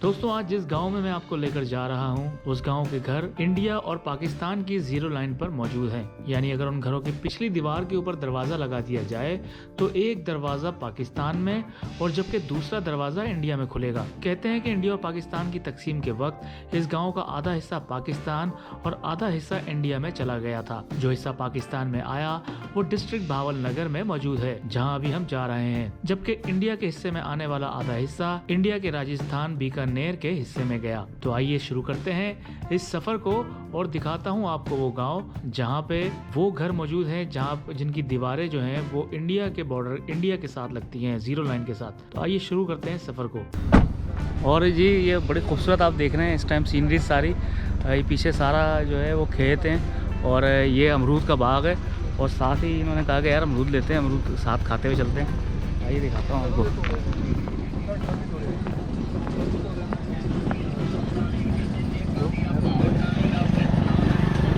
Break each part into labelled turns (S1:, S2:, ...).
S1: दोस्तों आज जिस गांव में मैं आपको लेकर जा रहा हूं, उस गांव के घर इंडिया और पाकिस्तान की जीरो लाइन पर मौजूद हैं। यानी अगर उन घरों की पिछली दीवार के ऊपर दरवाजा लगा दिया जाए तो एक दरवाजा पाकिस्तान में और जबकि दूसरा दरवाजा इंडिया में खुलेगा। कहते हैं कि इंडिया और पाकिस्तान की तकसीम के वक्त इस गाँव का आधा हिस्सा पाकिस्तान और आधा हिस्सा इंडिया में चला गया था। जो हिस्सा पाकिस्तान में आया वो डिस्ट्रिक्ट भावल नगर में मौजूद है, जहाँ अभी हम जा रहे हैं। जबकि इंडिया के हिस्से में आने वाला आधा हिस्सा इंडिया के राजस्थान बीकानेर के हिस्से में गया। तो आइए शुरू करते हैं इस सफर को और दिखाता हूँ आपको वो गांव जहाँ पे वो घर मौजूद हैं, जहाँ जिनकी दीवारें जो हैं वो इंडिया के बॉर्डर इंडिया के साथ लगती हैं, जीरो लाइन के साथ। तो आइए शुरू करते हैं सफर को। और जी ये बड़ी खूबसूरत आप देख रहे हैं इस टाइम सीनरी सारी। ये पीछे सारा जो है वो खेत हैं और ये अमरूद का बाग है। और साथ ही इन्होंने कहा कि यार अमरूद लेते हैं, अमरूद साथ खाते हुए चलते हैं। आइए दिखाता हूँ आपको।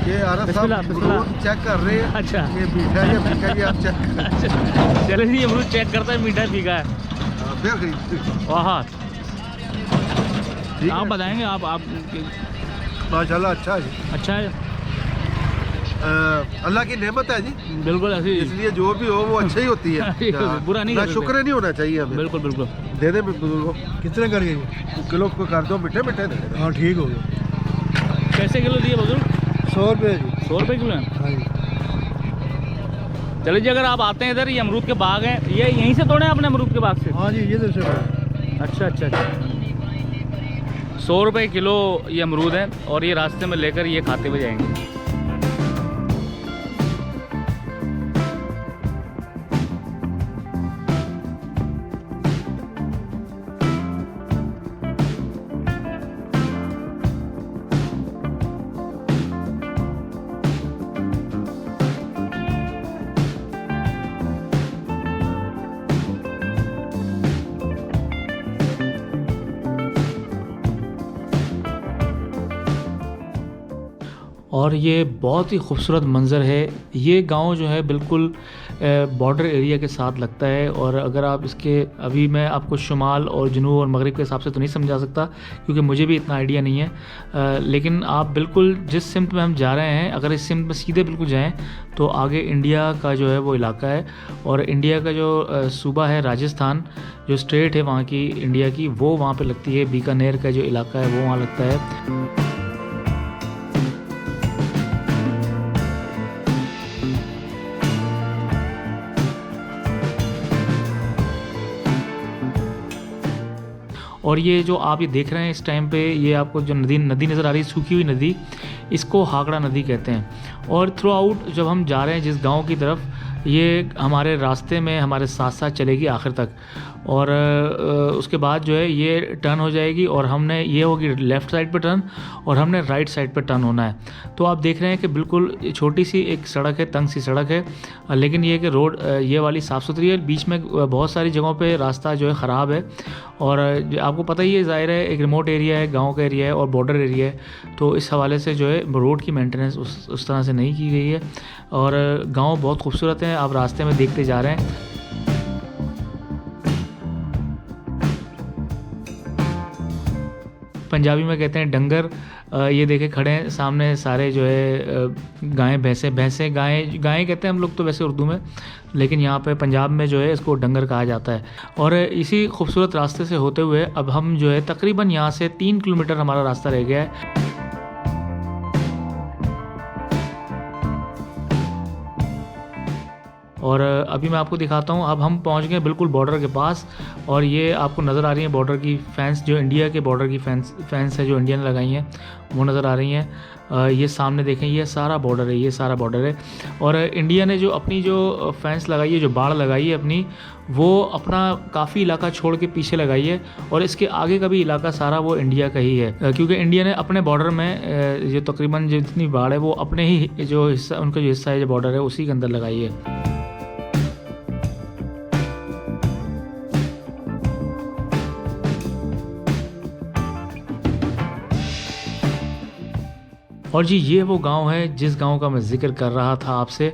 S2: ये आरफ साहब चेक कर रहे हैं।
S1: अच्छा,
S2: ये मीठा है या फीका, ये आप चेक करें।
S1: अच्छा चले जी, अमरूद चेक करता है मीठा फीका है।
S2: फिर खरीद।
S1: वाह, आप बताएंगे आप
S2: माशाल्लाह अच्छा है।
S1: अच्छा है,
S2: अल्लाह की नेमत है जी,
S1: बिल्कुल ऐसी,
S2: इसलिए जो भी हो वो अच्छा ही होती है।
S1: बुरा नहीं
S2: ना
S1: कर
S2: शुक्र नहीं होना चाहिए हमें।
S1: बिल्कुल बिल्कुल।
S2: दे दे बुजुर्गों, कितने कर गए किलो को कर दो, मीठे मीठे दे दे। हाँ ठीक हो गया।
S1: कैसे किलो दिए बुजुर्ग?
S2: 100 रुपये जी।
S1: 100 रुपये किलो है।
S2: हाँ जी।
S1: चलिए जी, अगर आप आते हैं इधर, ये अमरूद के बाग हैं, ये यहीं से तोड़े हैं अपने अमरूद के बाग से?
S2: हाँ जी, ये तो से।
S1: अच्छा अच्छा अच्छा। 100 रुपये किलो ये अमरूद है और ये रास्ते में लेकर ये खाते हुए जाएंगे। और ये बहुत ही खूबसूरत मंज़र है। ये गांव जो है बिल्कुल बॉर्डर एरिया के साथ लगता है। और अगर आप इसके, अभी मैं आपको शुमाल और जनूब और मगरिब के हिसाब से तो नहीं समझा सकता क्योंकि मुझे भी इतना आइडिया नहीं है, लेकिन आप बिल्कुल जिस सिमत में हम जा रहे हैं, अगर इस सिमत में सीधे बिल्कुल जाएं तो आगे इंडिया का जो है वो इलाका है। और इंडिया का जो सूबा है राजस्थान, जो स्टेट है वहाँ की इंडिया की, वो वहाँ पर लगती है। बीकानेर का जो इलाका है वो वहाँ लगता है। और ये जो आप ये देख रहे हैं इस टाइम पे, ये आपको जो नदी नज़र आ रही है, सूखी हुई नदी, इसको हाकड़ा नदी कहते हैं। और थ्रू आउट जब हम जा रहे हैं जिस गांव की तरफ, ये हमारे रास्ते में हमारे साथ साथ चलेगी आखिर तक। और उसके बाद जो है ये टर्न हो जाएगी और हमने, ये होगी लेफ़्ट साइड पे टर्न और हमने राइट साइड पे टर्न होना है। तो आप देख रहे हैं कि बिल्कुल छोटी सी एक सड़क है, तंग सी सड़क है, लेकिन ये कि रोड ये वाली साफ़ सुथरी है। बीच में बहुत सारी जगहों पे रास्ता जो है ख़राब है। और आपको पता ही है, ज़ाहिर है एक रिमोट एरिया है, गाँव का एरिया है और बॉर्डर एरिया है, तो इस हवाले से जो है रोड की मेंटेनेंस उस तरह से नहीं की गई है। और गाँव बहुत खूबसूरत है, आप रास्ते में देखते जा रहे हैं। पंजाबी में कहते हैं डंगर। ये देखे खड़े हैं सामने सारे जो है गायें भैंसें गायें कहते हैं हम लोग तो वैसे उर्दू में, लेकिन यहाँ पे पंजाब में जो है इसको डंगर कहा जाता है। और इसी खूबसूरत रास्ते से होते हुए अब हम जो है तकरीबन यहाँ से 3 किलोमीटर हमारा रास्ता रह गया है। और अभी मैं आपको दिखाता हूँ, अब हम पहुँच गए बिल्कुल बॉर्डर के पास। और ये आपको नज़र आ रही है बॉर्डर की फेंस, जो इंडिया के बॉर्डर की फेंस है जो इंडिया ने लगाई हैं, वो नज़र आ रही हैं। ये सामने देखें, ये सारा बॉर्डर है, ये सारा बॉर्डर है। और इंडिया ने जो अपनी जो फेंस लगाई है, जो बाड़ लगाई है अपनी, वो अपना काफ़ी इलाका छोड़ के पीछे लगाई है। और इसके आगे का भी इलाका सारा वो इंडिया का ही है, क्योंकि इंडिया ने अपने बॉर्डर में जो तकरीबन जितनी बाड़ है वो अपने ही जो हिस्सा, उनका जो हिस्सा है, जो बॉर्डर है, उसी के अंदर लगाई है। और जी ये वो गांव है जिस गांव का मैं ज़िक्र कर रहा था आपसे।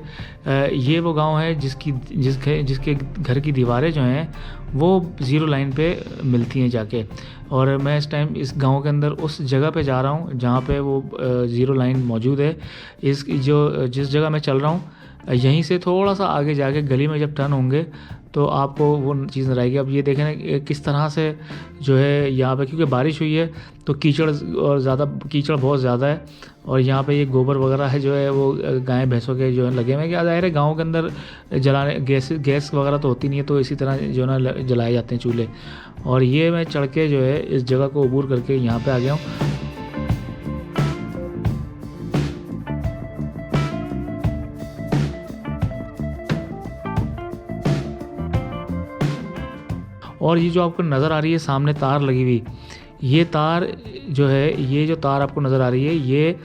S1: ये वो गांव है जिसके घर की दीवारें जो हैं वो ज़ीरो लाइन पे मिलती हैं जाके। और मैं इस टाइम इस गांव के अंदर उस जगह पे जा रहा हूँ जहाँ पे वो ज़ीरो लाइन मौजूद है। जिस जगह मैं चल रहा हूँ, यहीं से थोड़ा सा आगे जाके गली में जब टर्न होंगे तो आपको वो चीज़ नज़र आएगी। अब ये देखें ना किस तरह से जो है यहाँ पे, क्योंकि बारिश हुई है तो कीचड़ बहुत ज़्यादा है। और यहाँ पे ये गोबर वगैरह है जो है वो गाय भैंसों के जो है लगे हुए हैं। क्या ज़ाहिर है गाँव के अंदर जलाने गैस वगैरह तो होती नहीं है, तो इसी तरह जो है ना जलाए जाते हैं चूल्हे। और ये मैं चढ़ के जो है इस जगह को अबूर करके यहाँ पे आ गया हूँ। और ये जो आपको नज़र आ रही है सामने तार लगी हुई, ये तार जो है, ये जो तार आपको नज़र आ रही है, ये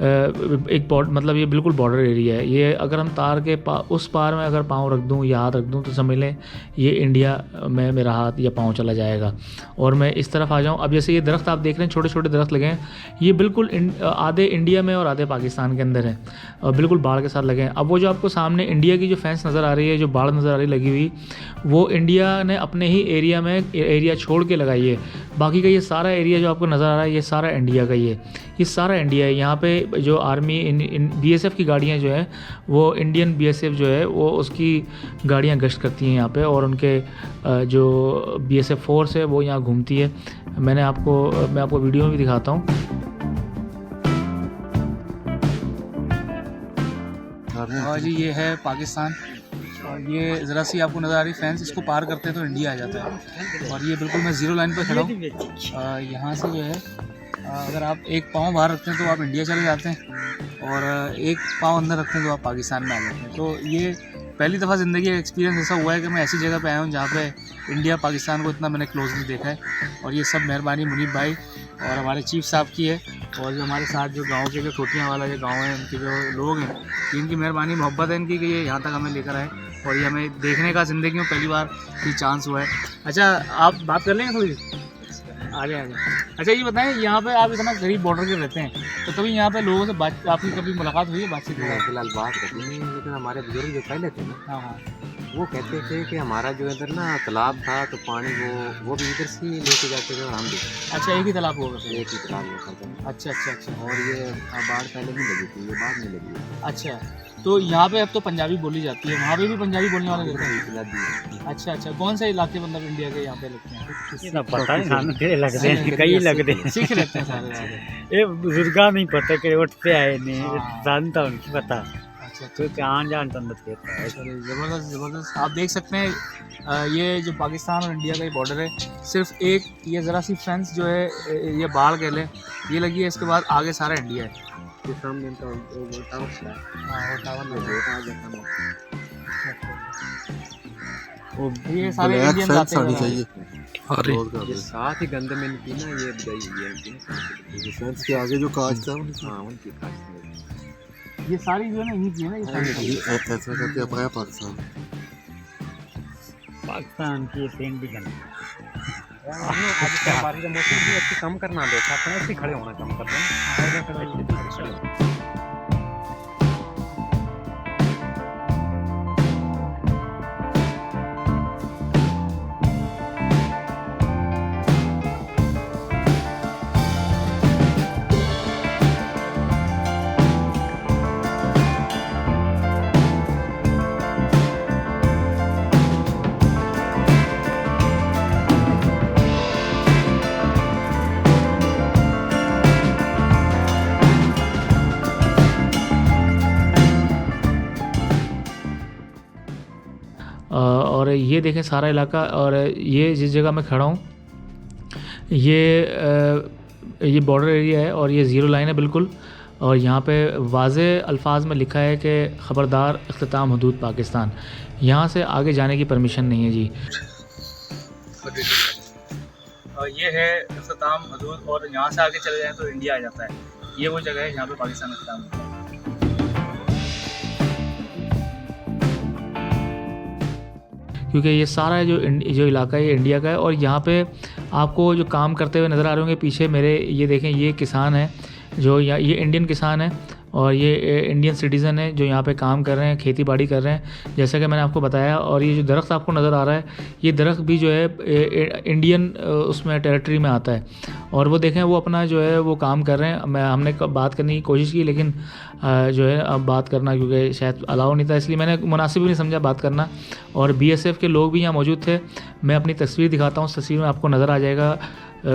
S1: मतलब ये बिल्कुल बॉर्डर एरिया है। ये अगर हम तार के उस पार में अगर पाँव रख दूँ या हाथ रख दूँ तो समझ लें ये इंडिया में मेरा हाथ या पाँव चला जाएगा। और मैं इस तरफ आ जाऊँ, अब जैसे ये दरख्त आप देख रहे हैं, छोटे छोटे दरख्त लगे हैं, ये बिल्कुल आधे इंडिया में और आधे पाकिस्तान के अंदर हैं, और बिल्कुल बाढ़ के साथ लगे हैं। अब वो जो आपको सामने इंडिया की जो फेंस नज़र आ रही है, जो बाढ़ नज़र आ रही लगी हुई, वो इंडिया ने अपने ही एरिया छोड़ के लगाई है। बाकी का ये सारा एरिया जो आपको नज़र आ रहा है, ये सारा इंडिया का ही है, ये सारा इंडिया है। यहाँ पे जो आर्मी BSF की गाड़ियाँ जो है, वो इंडियन BSF जो है वो उसकी गाड़ियाँ गश्त करती हैं यहाँ पे, और उनके जो BSF फोर्स है वो यहाँ घूमती है। मैं आपको वीडियो में भी दिखाता हूँ।
S3: और जी ये है पाकिस्तान, और ये ज़रा सी आपको नज़र आ रही फैंस, इसको पार करते हैं तो इंडिया आ जाता है। और ये बिल्कुल मैं ज़ीरो लाइन पर खड़ा हूँ। यहाँ से जो है अगर आप एक पाँव बाहर रखते हैं तो आप इंडिया चले जाते हैं, और एक पाँव अंदर रखते हैं तो आप पाकिस्तान में आ जाते हैं। तो ये पहली दफ़ा ज़िंदगी का एक्सपीरियंस ऐसा हुआ है कि मैं ऐसी जगह पे आया हूँ जहाँ पे इंडिया पाकिस्तान को इतना मैंने क्लोजली देखा है। और ये सब मेहरबानी मुनीब भाई और हमारे चीफ साहब की है, और जो हमारे साथ जो गांव के जो टोटियाँ वाला जो गांव है, उनके जो लोग हैं, इनकी मेहरबानी मोहब्बत है इनकी कि ये यहाँ तक हमें लेकर आए, और ये हमें देखने का ज़िंदगी में पहली बार ये चांस हुआ है। अच्छा, आप बात कर लेंगे थोड़ी? आगे। अच्छा ये बताएं, यहाँ पे आप इतना करीब बॉर्डर के रहते हैं, तो कभी यहाँ पे लोगों से आपकी कभी मुलाकात हुई है, बातचीत हुई है?
S4: फिलहाल बात करती नहीं, लेकिन हमारे बुजुर्ग जो पहले थे ना,
S3: हाँ,
S4: वो कहते थे कि हमारा जो इधर ना तालाब था, तो पानी वो भी इधर से ही लेके जाते थे, और हम भी।
S3: अच्छा, एक ही तालाब होगा?
S4: एक ही तालाब होता था।
S3: अच्छा।
S4: और ये बाढ़ पहले नहीं लगी थी, ये बाद में लगी है।
S3: अच्छा, तो यहाँ पे अब तो पंजाबी बोली जाती है, वहाँ पे भी पंजाबी बोलने वाले रहते हैं? अच्छा, कौन से इलाके मतलब इंडिया के यहाँ पे लगते हैं?
S5: पता है सानू केड़े लगदे हैं, कई लगदे हैं।
S3: सीख लेते हैं सारे।
S5: ये बुजुर्गां नहीं पता कि उठते आए ने,
S3: हाँ।
S5: सानू तो उनकी पता।
S3: अच्छा,
S5: तो आन जान तो अंदर कहता है।
S3: ज़बरदस्त। आप देख सकते हैं ये जो पाकिस्तान और इंडिया का ये बॉर्डर है, सिर्फ एक ये ज़रा सी फेंस जो है, ये बाढ़ कह लें, ये लगी है, इसके बाद आगे सारा इंडिया है।
S4: ये सामने तो वो टावर है।
S3: हाँ, वो टावर
S4: वो
S3: लगा है।
S4: आ जाता है।
S3: ये सारे इंडियन जाते हैं।
S4: ये साथ ही गंदे में इनकी ना ये बजाई हुई है इनकी,
S2: फेंस के आगे जो कांच था
S4: हाँ उनकी खास।
S3: ये सारी जो है ना इन्हीं की है ना, ये सारी।
S2: ऐसा करके अपना पाकिस्तान।
S5: पाकिस्तान की ट्रेन भी गंदी।
S4: आज बारिश का मौसम भी अच्छी कम करना देखा, अपने ऐसे खड़े होना कम कर दें।
S1: और ये देखें सारा इलाका, और ये जिस जगह मैं खड़ा हूँ ये बॉर्डर एरिया है, और ये ज़ीरो लाइन है बिल्कुल। और यहाँ पे वाज़े अल्फाज में लिखा है कि ख़बरदार इख्तिताम हदूद पाकिस्तान, यहाँ से आगे जाने की परमिशन नहीं है जी।
S3: और ये है इख्तिताम हदूद, और यहाँ से आगे चले जाएँ तो इंडिया आ जाता है। ये वो जगह है जहाँ पे पाकिस्तान इख्तिताम होता है।
S1: क्योंकि ये सारा जो इलाका है ये इंडिया का है। और यहाँ पे आपको जो काम करते हुए नज़र आ रहे होंगे पीछे मेरे, ये देखें, ये किसान है जो ये इंडियन किसान है, और ये इंडियन सिटीज़न है जो यहाँ पे काम कर रहे हैं, खेती बाड़ी कर रहे हैं जैसा कि मैंने आपको बताया। और ये जो दरख्त आपको नज़र आ रहा है, ये दरख्त भी जो है इंडियन उसमें टेरिटरी में आता है। और वो देखें वो अपना जो है वो काम कर रहे हैं। हमने बात करने की कोशिश की, लेकिन जो है अब बात करना क्योंकि शायद अलाउ नहीं था, इसलिए मैंने मुनासिब भी नहीं समझा बात करना। और BSF के लोग भी यहाँ मौजूद थे। मैं अपनी तस्वीर दिखाता हूँ, तस्वीर में आपको नज़र आ जाएगा।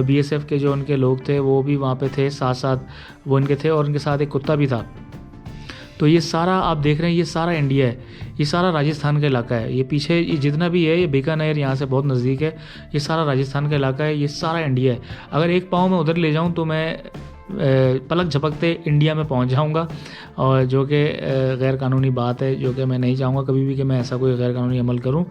S1: BSF के जो उनके लोग थे वो भी वहाँ पे थे, साथ साथ वो इनके थे और उनके साथ एक कुत्ता भी था। तो ये सारा आप देख रहे हैं, ये सारा इंडिया है, ये सारा राजस्थान का इलाका है। ये पीछे ये जितना भी है, ये बीकानेर यहाँ से बहुत नज़दीक है, ये सारा राजस्थान का इलाका है, ये सारा इंडिया है। अगर एक पाँव मैं उधर ले जाऊँ तो मैं पलक झपकते इंडिया में पहुंच जाऊंगा, और जो कि गैर कानूनी बात है, जो कि मैं नहीं चाहूँगा कभी भी कि मैं ऐसा कोई गैर कानूनी अमल करूं।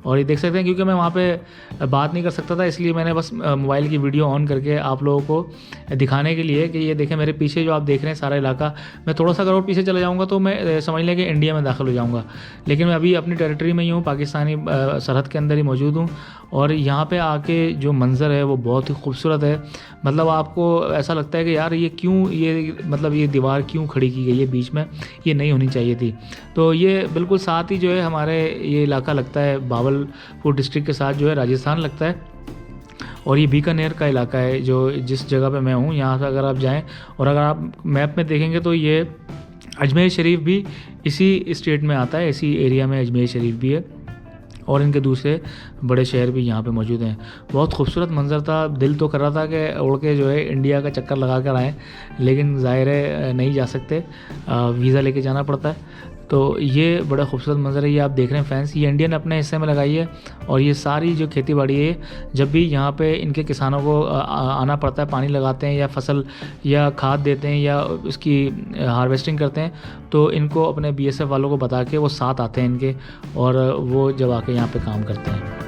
S1: और ये देख सकते हैं क्योंकि मैं वहाँ पे बात नहीं कर सकता था, इसलिए मैंने बस मोबाइल की वीडियो ऑन करके आप लोगों को दिखाने के लिए कि ये देखें मेरे पीछे जो आप देख रहे हैं सारा इलाका। मैं थोड़ा सा अगर और पीछे चला जाऊँगा तो मैं समझ लें कि इंडिया में दाखिल हो जाऊँगा, लेकिन मैं अभी अपनी टेरिटरी में ही हूँ, पाकिस्तानी सरहद के अंदर ही मौजूद हूँ। और यहाँ पे आके जो मंज़र है वो बहुत ही खूबसूरत है। मतलब आपको ऐसा लगता है कि यार ये क्यों, ये मतलब ये दीवार क्यों खड़ी की गई है बीच में, ये नहीं होनी चाहिए थी। तो ये बिल्कुल साथ ही जो है हमारे ये इलाका लगता है, बावलपुर डिस्ट्रिक्ट के साथ जो है राजस्थान लगता है। और ये बीकानेर का इलाका है जो जिस जगह पे मैं हूँ, यहाँ से अगर आप जाएँ और अगर आप मैप में देखेंगे तो ये अजमेर शरीफ भी इसी स्टेट में आता है, इसी एरिया में अजमेर शरीफ भी है, और इनके दूसरे बड़े शहर भी यहाँ पे मौजूद हैं। बहुत खूबसूरत मंज़र था, दिल तो कर रहा था कि उड़ के जो है इंडिया का चक्कर लगा कर आएँ, लेकिन ज़ाहिर है नहीं जा सकते, वीज़ा लेके जाना पड़ता है। तो ये बड़ा खूबसूरत मंज़र है, ये आप देख रहे हैं फैंस, ये इंडियन अपने हिस्से में लगाई है। और ये सारी जो खेती बाड़ी है, जब भी यहाँ पे इनके किसानों को आना पड़ता है, पानी लगाते हैं या फसल या खाद देते हैं या उसकी हार्वेस्टिंग करते हैं, तो इनको अपने BSF वालों को बता के वो साथ आते हैं इनके, और वो जब आके यहाँ पे काम करते हैं।